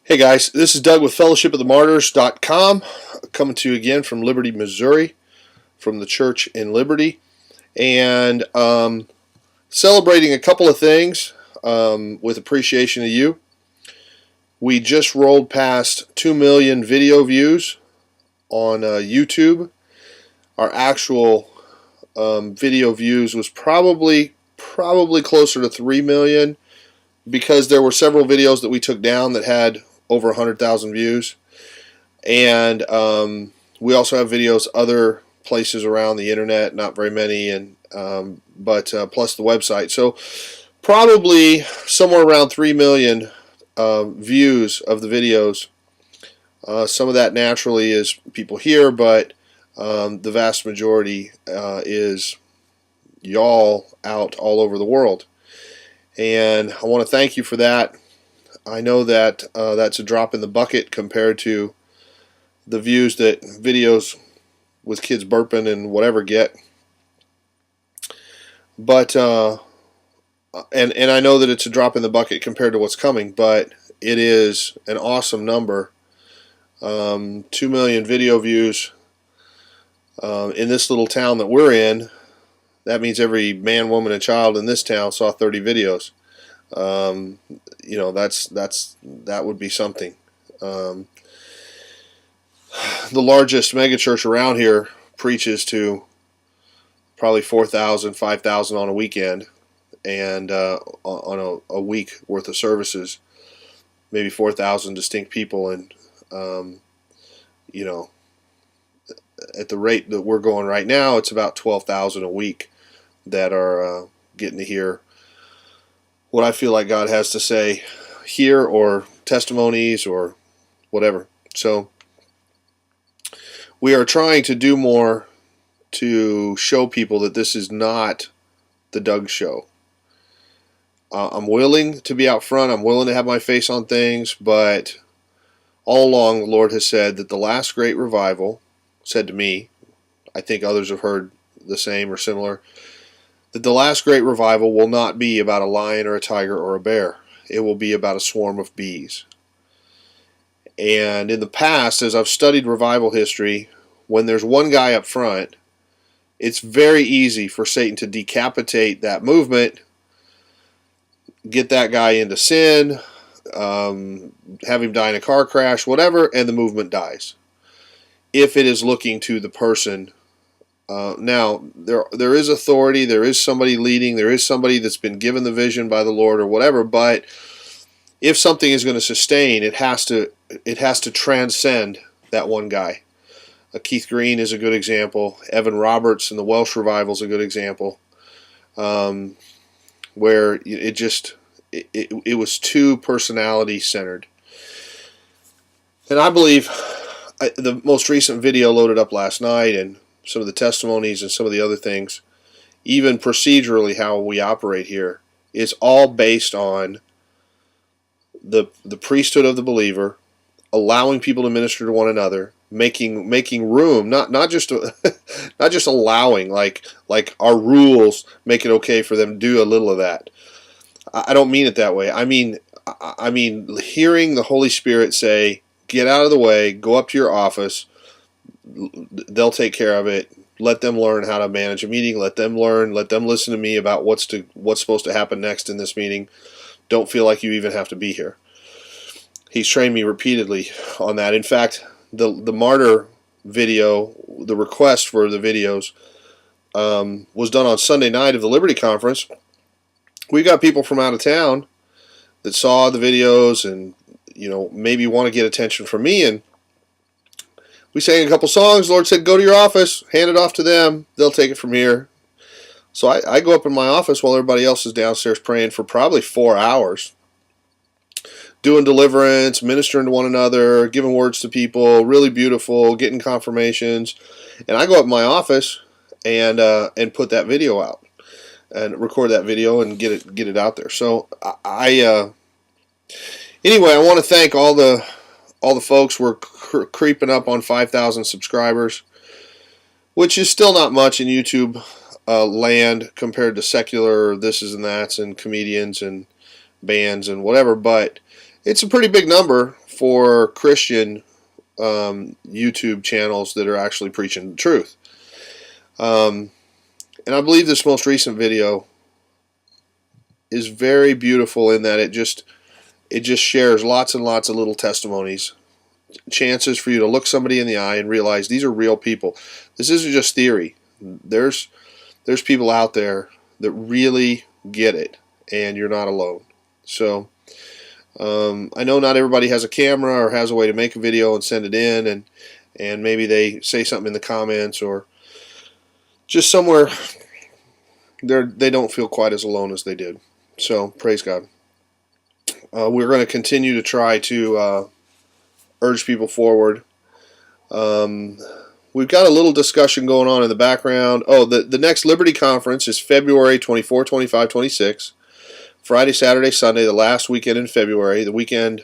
Hey guys, this is Doug with fellowshipofthemartyrs.com, coming to you again from Liberty, Missouri, from the church in Liberty, and celebrating a couple of things with appreciation of you. We just rolled past 2 million video views on YouTube. Our actual video views was probably closer to 3 million because there were several videos that we took down that had over 100,000 views, and we also have videos other places around the internet, not very many, and but plus the website. So probably somewhere around 3 million views of the videos. Some of that naturally is people here, but the vast majority is y'all out all over the world, and I want to thank you for that. I know that that's a drop in the bucket compared to the views that videos with kids burping and whatever get. But and I know that it's a drop in the bucket compared to what's coming, but it is an awesome number. 2 million video views in this little town that we're in. That means every man, woman, and child in this town saw 30 videos. You know, that would be something. The largest megachurch around here preaches to probably 4,000, 5,000 on a weekend, and on a week worth of services, maybe 4,000 distinct people, and you know, at the rate that we're going right now, it's about 12,000 a week that are getting to hear what I feel like God has to say here, or testimonies, or whatever. So we are trying to do more to show people that this is not the Doug Show. I'm willing to be out front. I'm willing to have my face on things, but all along the Lord has said that the last great revival, said to me, I think others have heard the same or similar, that the last great revival will not be about a lion or a tiger or a bear. It will be about a swarm of bees. And in the past, as I've studied revival history, when there's one guy up front, it's very easy for Satan to decapitate that movement, get that guy into sin, have him die in a car crash, whatever, and the movement dies. If it is looking to the person. Now, there is authority, there is somebody leading, there is somebody that's been given the vision by the Lord or whatever, but if something is going to sustain, it has to transcend that one guy. Keith Green is a good example. Evan Roberts and the Welsh Revival is a good example, where it was too personality centered. And I believe the most recent video loaded up last night, and some of the testimonies and some of the other things, even procedurally how we operate here, is all based on the priesthood of the believer, allowing people to minister to one another, making room, not just not just allowing, like our rules make it okay for them to do a little of that. I don't mean it that way. I mean hearing the Holy Spirit say, get out of the way, go up to your office, they'll take care of it. Let them learn how to manage a meeting. Let them learn. Let them listen to me about what's supposed to happen next in this meeting. Don't feel like you even have to be here. He's trained me repeatedly on that. In fact, the martyr video, the request for the videos, was done on Sunday night of the Liberty Conference. We got people from out of town that saw the videos and, you know, maybe want to get attention from me, and we sang a couple songs. The Lord said, go to your office, hand it off to them. They'll take it from here. So I go up in my office while everybody else is downstairs praying for probably 4 hours, doing deliverance, ministering to one another, giving words to people, really beautiful, getting confirmations. And I go up in my office and put that video out and record that video and get it out there. So anyway, I want to thank all the folks. We're creeping up on 5,000 subscribers, which is still not much in YouTube land compared to secular thises and that's and comedians and bands and whatever, but it's a pretty big number for Christian YouTube channels that are actually preaching the truth. And I believe this most recent video is very beautiful in that it just shares lots and lots of little testimonies, chances for you to look somebody in the eye and realize these are real people. This isn't just theory. There's people out there that really get it, and you're not alone. So I know not everybody has a camera or has a way to make a video and send it in, and maybe they say something in the comments or just somewhere they don't feel quite as alone as they did. So praise God. We're going to continue to try to urge people forward. We've got a little discussion going on in the background. Oh, the next Liberty Conference is February 24, 25, 26. Friday, Saturday, Sunday, the last weekend in February. The weekend,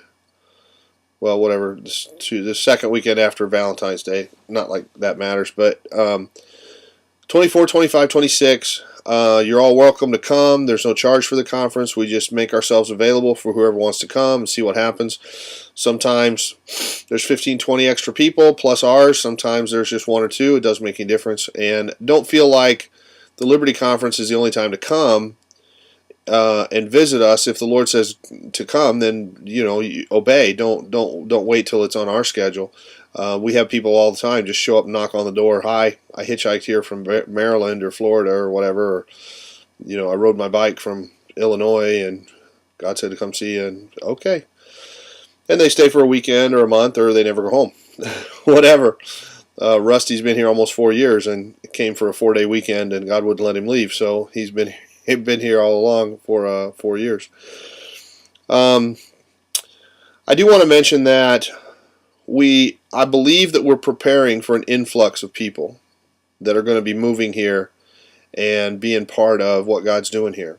well, whatever, the second weekend after Valentine's Day. Not like that matters, but 24, 25, 26. You're all welcome to come. There's no charge for the conference. We just make ourselves available for whoever wants to come and see what happens. Sometimes there's 15, 20 extra people plus ours. Sometimes there's just one or two. It doesn't make any difference. And don't feel like the Liberty Conference is the only time to come and visit us. If the Lord says to come, then you obey. Don't wait till it's on our schedule. We have people all the time just show up and knock on the door. Hi, I hitchhiked here from Maryland or Florida or whatever. Or, I rode my bike from Illinois and God said to come see you. And okay. And they stay for a weekend or a month or they never go home. Whatever. Rusty's been here almost 4 years and came for a 4-day weekend and God wouldn't let him leave. So he's been here all along for 4 years. I do want to mention that I believe that we're preparing for an influx of people that are going to be moving here and being part of what God's doing here.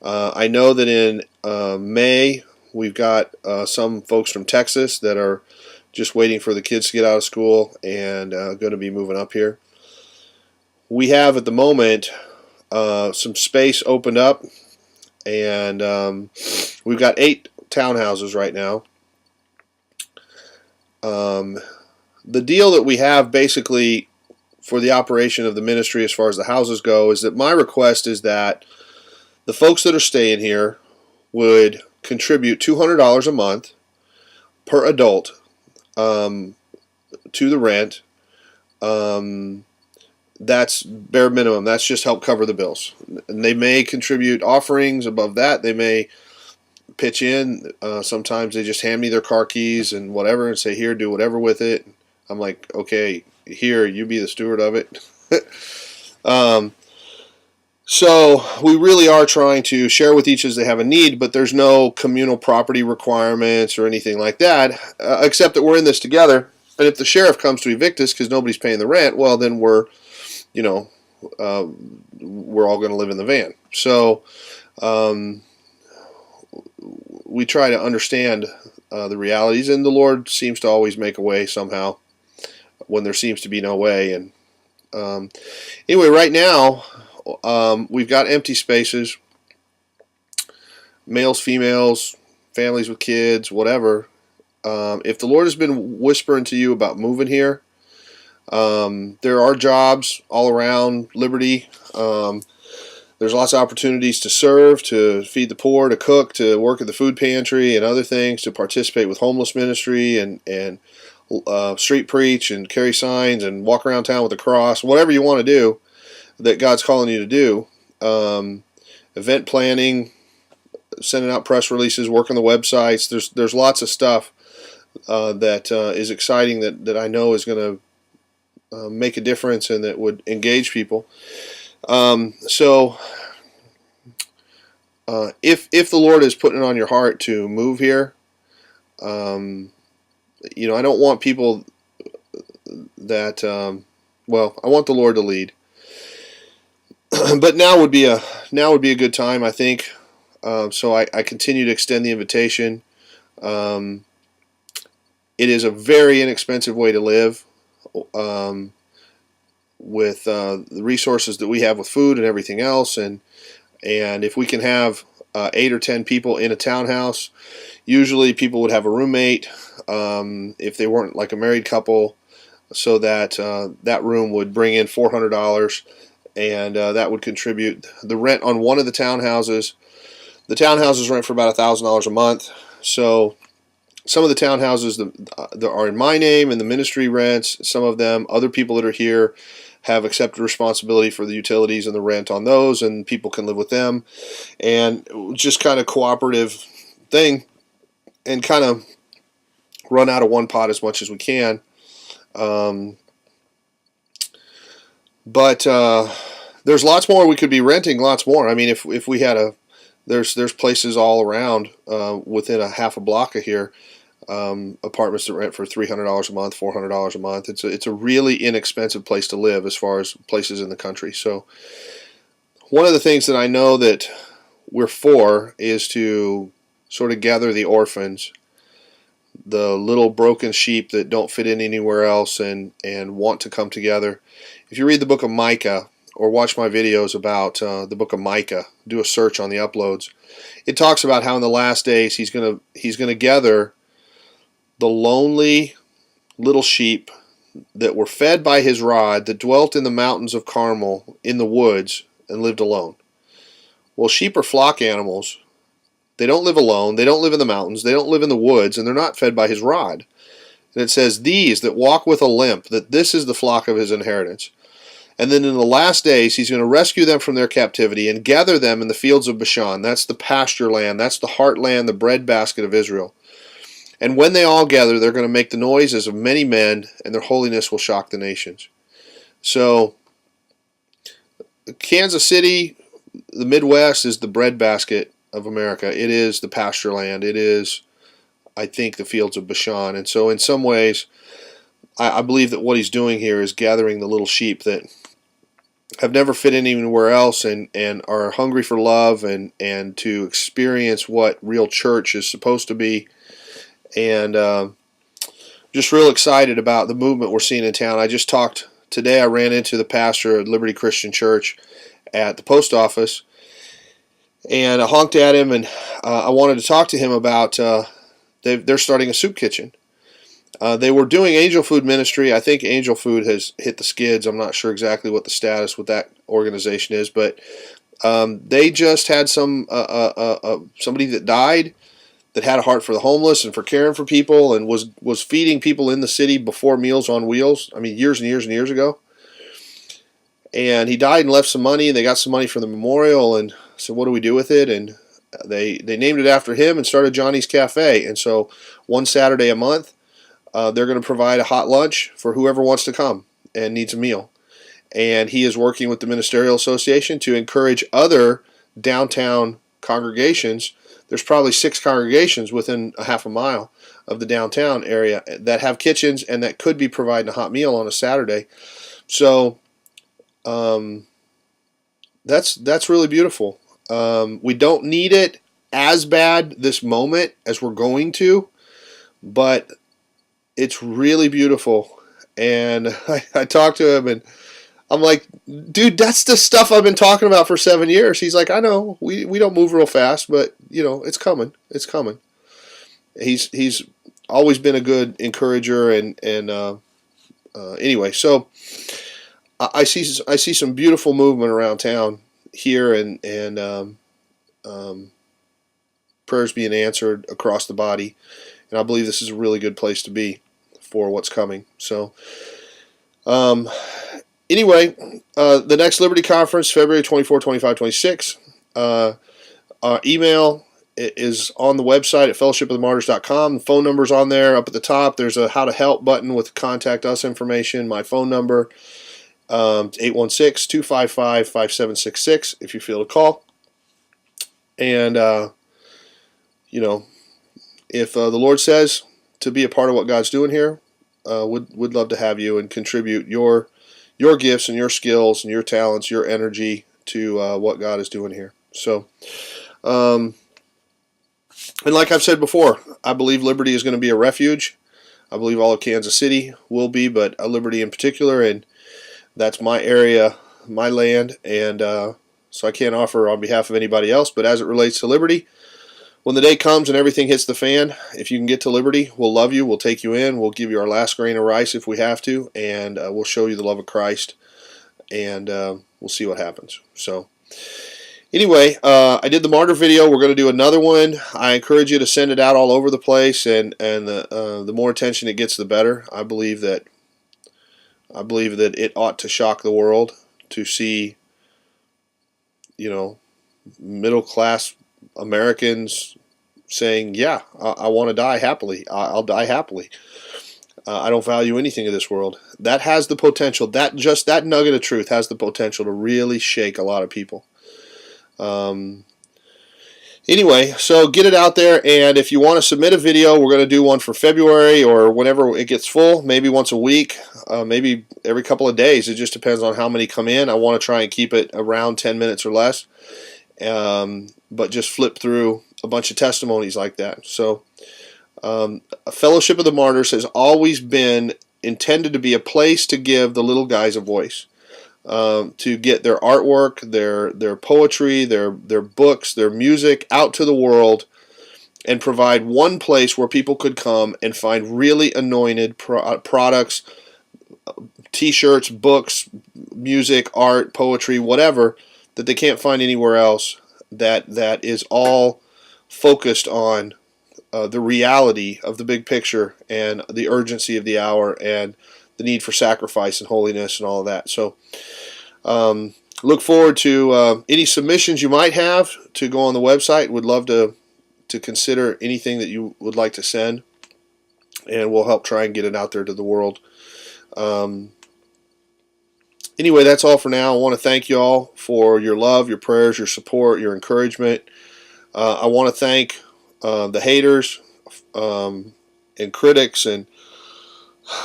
I know that in May we've got some folks from Texas that are just waiting for the kids to get out of school and going to be moving up here. We have at the moment some space opened up, and we've got 8 townhouses right now. The deal that we have basically for the operation of the ministry as far as the houses go is that my request is that the folks that are staying here would contribute $200 a month per adult to the rent. That's bare minimum. That's just help cover the bills. And they may contribute offerings above that. They may pitch in. Sometimes they just hand me their car keys and whatever and say, here, do whatever with it. I'm like, okay, here, you be the steward of it. So we really are trying to share with each as they have a need, but there's no communal property requirements or anything like that, except that we're in this together. And if the sheriff comes to evict us because nobody's paying the rent, well, then we're all going to live in the van. So we try to understand the realities, and the Lord seems to always make a way somehow when there seems to be no way. And anyway, right now we've got empty spaces, males, females, families with kids, whatever. If the Lord has been whispering to you about moving here, there are jobs all around Liberty. There's lots of opportunities to serve, to feed the poor, to cook, to work at the food pantry and other things, to participate with homeless ministry and street preach and carry signs and walk around town with a cross, whatever you want to do that God's calling you to do. Event planning, sending out press releases, working the websites. There's lots of stuff that is exciting that I know is going to make a difference and that would engage people. So if the Lord is putting it on your heart to move here, I don't want people that I want the Lord to lead. But now would be a good time, I think. So I continue to extend the invitation. It is a very inexpensive way to live. With the resources that we have with food and everything else, and if we can have 8 or 10 people in a townhouse. Usually people would have a roommate if they weren't like a married couple, so that that room would bring in $400, and that would contribute the rent on one of the townhouses. The townhouses rent for about $1,000 a month. So some of the townhouses that are in my name and the ministry rents. Some of them, other people that are here have accepted responsibility for the utilities and the rent on those, and people can live with them. And just kind of cooperative thing, and kind of run out of one pot as much as we can. But there's lots more we could be renting, lots more. I mean, if we had there's places all around within a half a block of here, apartments that rent for $300 a month, $400 a month. It's a really inexpensive place to live as far as places in the country. So one of the things that I know that we're for is to sort of gather the orphans, the little broken sheep that don't fit in anywhere else and want to come together. If you read the book of Micah or watch my videos about the book of Micah, do a search on the uploads, it talks about how in the last days he's gonna gather the lonely little sheep that were fed by his rod, that dwelt in the mountains of Carmel in the woods and lived alone. Well, sheep are flock animals. They don't live alone. They don't live in the mountains. They don't live in the woods, and they're not fed by his rod. And it says, these that walk with a limp, that this is the flock of his inheritance. And then in the last days, he's going to rescue them from their captivity and gather them in the fields of Bashan. That's the pasture land. That's the heartland, the breadbasket of Israel. And when they all gather, they're going to make the noises of many men, and their holiness will shock the nations. So, Kansas City, the Midwest, is the breadbasket of America. It is the pasture land. It is, I think, the fields of Bashan. And so in some ways, I believe that what he's doing here is gathering the little sheep that have never fit in anywhere else and are hungry for love and to experience what real church is supposed to be. And just real excited about the movement we're seeing in town. I just talked today, I ran into the pastor at Liberty Christian Church at the post office, and I honked at him, and I wanted to talk to him about they're starting a soup kitchen. They were doing Angel Food Ministry. I think Angel Food has hit the skids. I'm not sure exactly what the status with that organization is, but they just had somebody that died that had a heart for the homeless and for caring for people, and was feeding people in the city before Meals on Wheels. I mean, years and years and years ago. And he died and left some money, and they got some money for the memorial, and said, what do we do with it? And they named it after him and started Johnny's Cafe. And so one Saturday a month, they're going to provide a hot lunch for whoever wants to come and needs a meal. And he is working with the Ministerial Association to encourage other downtown congregations. There's probably 6 congregations within a half a mile of the downtown area that have kitchens and that could be providing a hot meal on a Saturday. So that's really beautiful. We don't need it as bad this moment as we're going to, but it's really beautiful. And I talked to him, and I'm like, dude, that's the stuff I've been talking about for 7 years. He's like, I know, we don't move real fast, but you know, it's coming. It's coming. He's always been a good encourager, and anyway, so I see some beautiful movement around town here, and prayers being answered across the body, and I believe this is a really good place to be for what's coming. So, anyway, the next Liberty Conference, February 24, 25, 26. Email is on the website at fellowshipofthemartyrs.com. The phone number's on there. Up at the top, there's a How to Help button with Contact Us information. My phone number, 816-255-5766 if you feel to call. And, you know, if the Lord says to be a part of what God's doing here, would love to have you and contribute your gifts and your skills and your talents, your energy to what God is doing here. So, and like I've said before, I believe Liberty is going to be a refuge. I believe all of Kansas City will be, but Liberty in particular, and that's my area, my land, and so I can't offer on behalf of anybody else. But as it relates to liberty, when the day comes and everything hits the fan, if you can get to liberty, we'll love you. We'll take you in. We'll give you our last grain of rice if we have to, and we'll show you the love of Christ, and we'll see what happens. So anyway, I did the martyr video. We're going to do another one. I encourage you to send it out all over the place, and the more attention it gets, the better. I believe that it ought to shock the world to see, middle class Americans saying, "Yeah, I want to die happily. I'll die happily. I don't value anything of this world." That has the potential. That nugget of truth has the potential to really shake a lot of people. Anyway, so get it out there, and if you want to submit a video, we're going to do one for February or whenever it gets full, maybe once a week, maybe every couple of days. It just depends on how many come in. I want to try and keep it around 10 minutes or less, but just flip through a bunch of testimonies like that. So a Fellowship of the Martyrs has always been intended to be a place to give the little guys a voice. To get their artwork, their poetry, their books, their music out to the world, and provide one place where people could come and find really anointed products, t-shirts, books, music, art, poetry, whatever, that they can't find anywhere else, that is all focused on the reality of the big picture and the urgency of the hour and the need for sacrifice and holiness and all of that. So look forward to any submissions you might have to go on the website. Would love to consider anything that you would like to send, and we'll help try and get it out there to the world. Anyway, that's all for now. I want to thank you all for your love, your prayers, your support, your encouragement. I want to thank the haters and critics and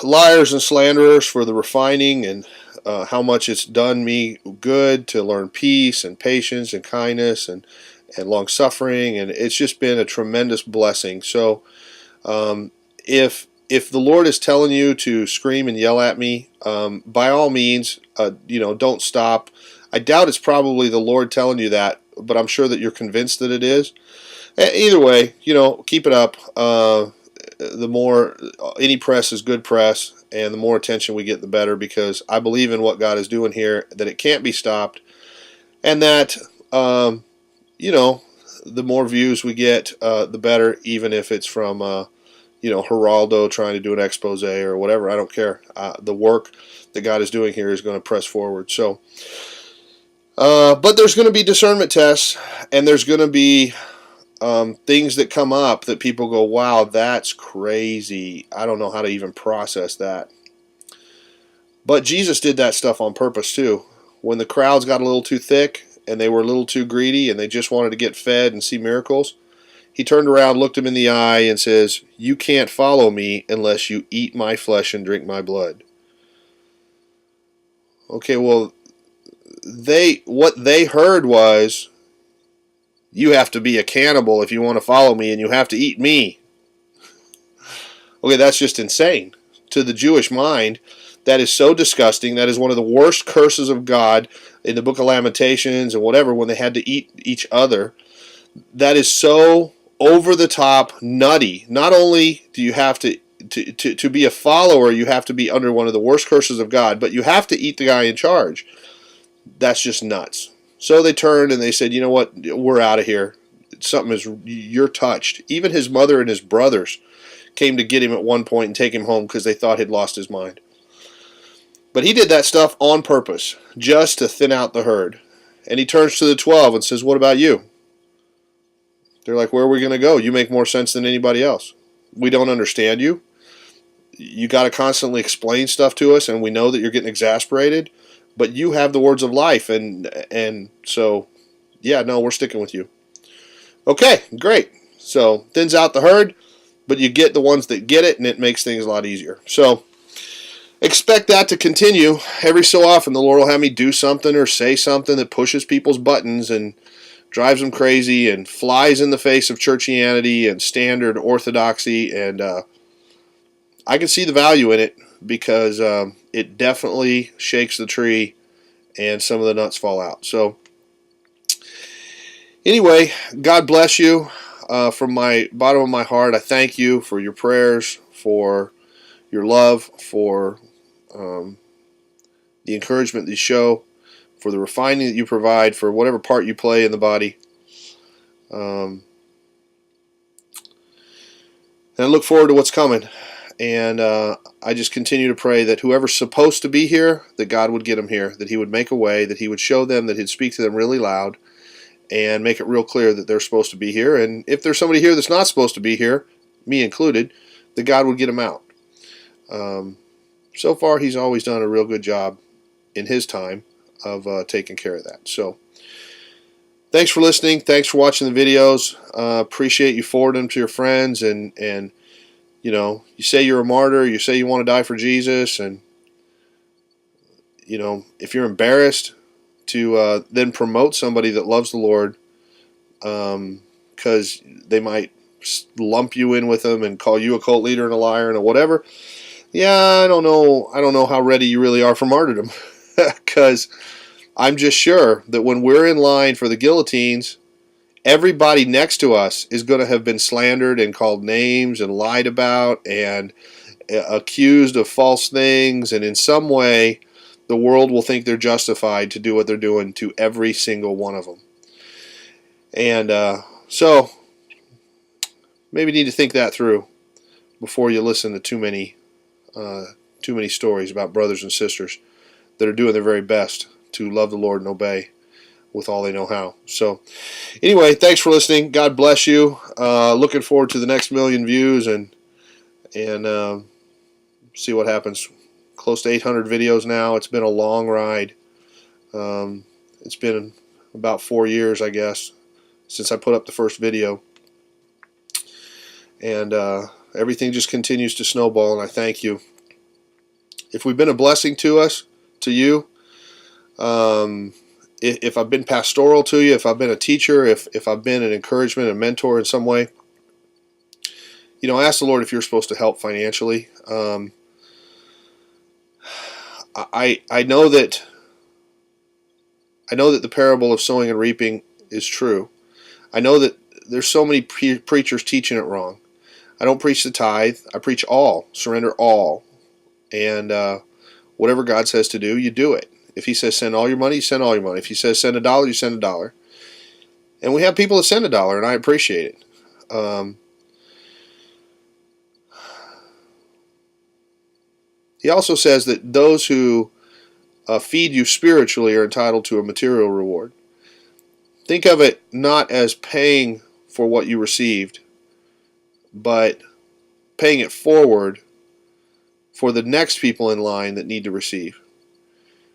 liars and slanderers for the refining, and how much it's done me good to learn peace and patience and kindness and long suffering, and it's just been a tremendous blessing. So if the Lord is telling you to scream and yell at me, by all means, don't stop. I doubt it's probably the Lord telling you that, but I'm sure that you're convinced that it is. Either way, keep it up. The more any press is good press, and the more attention we get, the better, because I believe in what God is doing here, that it can't be stopped, and that the more views we get, the better, even if it's from Geraldo trying to do an expose or whatever. I don't care. The work that God is doing here is going to press forward. So but there's going to be discernment tests, and there's going to be things that come up that people go, "Wow, that's crazy. I don't know how to even process that." But Jesus did that stuff on purpose too. When the crowds got a little too thick and they were a little too greedy and they just wanted to get fed and see miracles, he turned around, looked them in the eye, and says, "You can't follow me unless you eat my flesh and drink my blood." Okay, well, what they heard was, "You have to be a cannibal if you want to follow me, and you have to eat me." Okay, that's just insane. To the Jewish mind, that is so disgusting. That is one of the worst curses of God in the book of Lamentations and whatever, when they had to eat each other. That is so over the top, nutty. Not only do you have to be a follower, you have to be under one of the worst curses of God, but you have to eat the guy in charge. That's just nuts. So they turned and they said, "You know what? We're out of here. You're touched." Even his mother and his brothers came to get him at one point and take him home because they thought he'd lost his mind. But he did that stuff on purpose, just to thin out the herd. And he turns to the 12 and says, "What about you?" They're like, "Where are we going to go? You make more sense than anybody else. We don't understand you. You got to constantly explain stuff to us, and we know that you're getting exasperated, but you have the words of life, and so, yeah, no, we're sticking with you." Okay, great. So, thins out the herd, but you get the ones that get it, and it makes things a lot easier. So, expect that to continue. Every so often, the Lord will have me do something or say something that pushes people's buttons and drives them crazy and flies in the face of churchianity and standard orthodoxy, and I can see the value in it, because it definitely shakes the tree and some of the nuts fall out. So Anyway, God bless you. From my bottom of my heart, I thank you for your prayers, for your love, for um, the encouragement that you show, for the refining that you provide, for whatever part you play in the body. And I look forward to what's coming. And I just continue to pray that whoever's supposed to be here, that God would get them here, that He would make a way, that He would show them, that He'd speak to them really loud, and make it real clear that they're supposed to be here. And if there's somebody here that's not supposed to be here, me included, that God would get them out. So far, He's always done a real good job in His time of taking care of that. So thanks for listening. Thanks for watching the videos. Appreciate you forwarding them to your friends. And you know, you say you're a martyr. You say you want to die for Jesus. And, you know, if you're embarrassed to then promote somebody that loves the Lord, because they might lump you in with them and call you a cult leader and a liar and a whatever. Yeah, I don't know how ready you really are for martyrdom, because I'm just sure that when we're in line for the guillotines, everybody next to us is going to have been slandered and called names and lied about and accused of false things, and in some way the world will think they're justified to do what they're doing to every single one of them. And so maybe you need to think that through before you listen to too many stories about brothers and sisters that are doing their very best to love the Lord and obey with all they know how. So anyway, thanks for listening. God bless you. Looking forward to the next million views and see what happens. Close to 800 videos now. It's been a long ride. It's been about 4 years, I guess, since I put up the first video. And everything just continues to snowball, and I thank you. If we've been a blessing to you, if I've been pastoral to you, if I've been a teacher, if I've been an encouragement, a mentor in some way, you know, ask the Lord if you're supposed to help financially. I know that the parable of sowing and reaping is true. I know that there's so many preachers teaching it wrong. I don't preach the tithe. I preach all. Surrender all. And whatever God says to do, you do it. If He says send all your money, you send all your money. If He says send $1, you send $1. And we have people that send $1, and I appreciate it. He also says that those who feed you spiritually are entitled to a material reward. Think of it not as paying for what you received, but paying it forward for the next people in line that need to receive.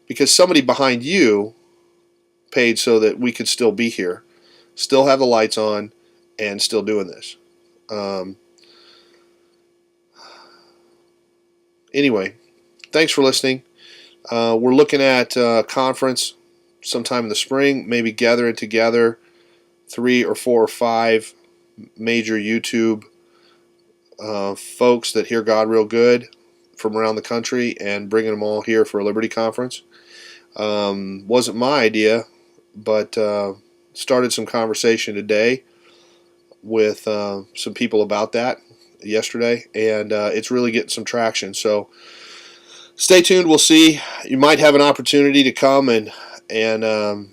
Because somebody behind you paid so that we could still be here, still have the lights on, and still doing this. Anyway, thanks for listening. We're looking at a conference sometime in the spring, maybe gathering together 3 or 4 or 5 major YouTube folks that hear God real good from around the country and bringing them all here for a Liberty Conference. Wasn't my idea, but started some conversation today with some people about that yesterday, and it's really getting some traction. So stay tuned. We'll see. You might have an opportunity to come and I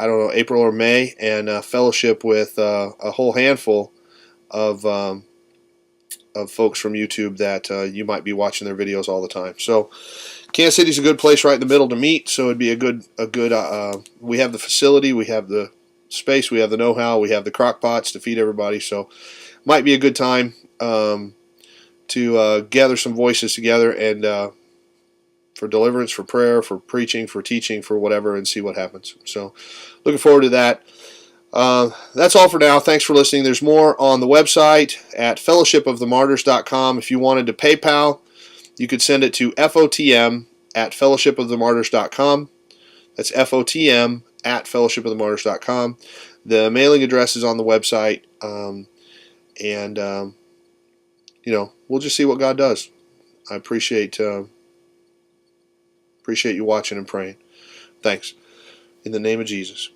don't know, April or May, and fellowship with a whole handful of folks from YouTube that you might be watching their videos all the time. So Kansas City's a good place right in the middle to meet. So it'd be a good. We have the facility, we have the space, we have the know-how, we have the crock pots to feed everybody. So might be a good time to gather some voices together and for deliverance, for prayer, for preaching, for teaching, for whatever, and see what happens. So looking forward to that. That's all for now. Thanks for listening. There's more on the website at fellowshipofthemartyrs.com. If you wanted to PayPal, you could send it to FOTM@fellowshipofthemartyrs.com. That's FOTM@fellowshipofthemartyrs.com. The mailing address is on the website, and you know, we'll just see what God does. I appreciate you watching and praying. Thanks. In the name of Jesus.